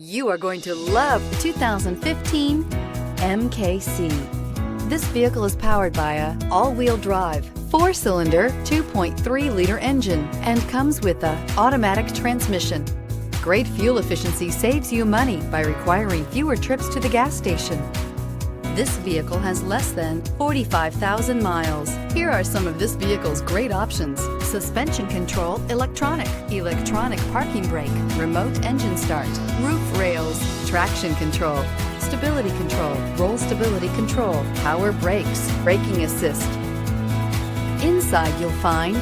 You are going to love 2015 MKC. This vehicle is powered by a all-wheel drive, 4-cylinder, 2.3-liter engine and comes with a automatic transmission. Great fuel efficiency saves you money by requiring fewer trips to the gas station. This vehicle has less than 45,000 miles. Here are some of this vehicle's great options: suspension control, electronic parking brake, remote engine start, roof rails, traction control, stability control, roll stability control, power brakes, braking assist. Inside you'll find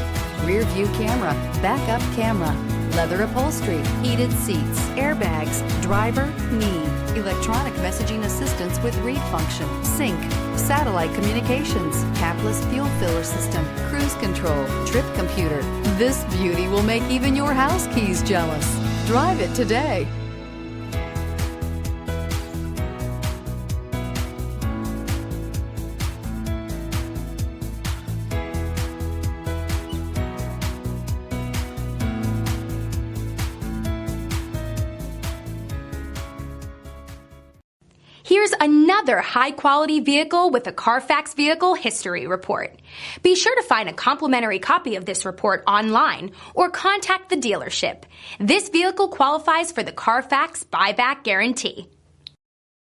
rear view camera, backup camera, leather upholstery, heated seats, airbags, driver, knee, electronic messaging assistance with read function, sync, satellite communications, capless fuel filler system, cruise control, trip computer. This beauty will make even your house keys jealous. Drive it today. Here's another high-quality vehicle with a Carfax Vehicle History Report. Be sure to find a complimentary copy of this report online or contact the dealership. This vehicle qualifies for the Carfax Buyback Guarantee.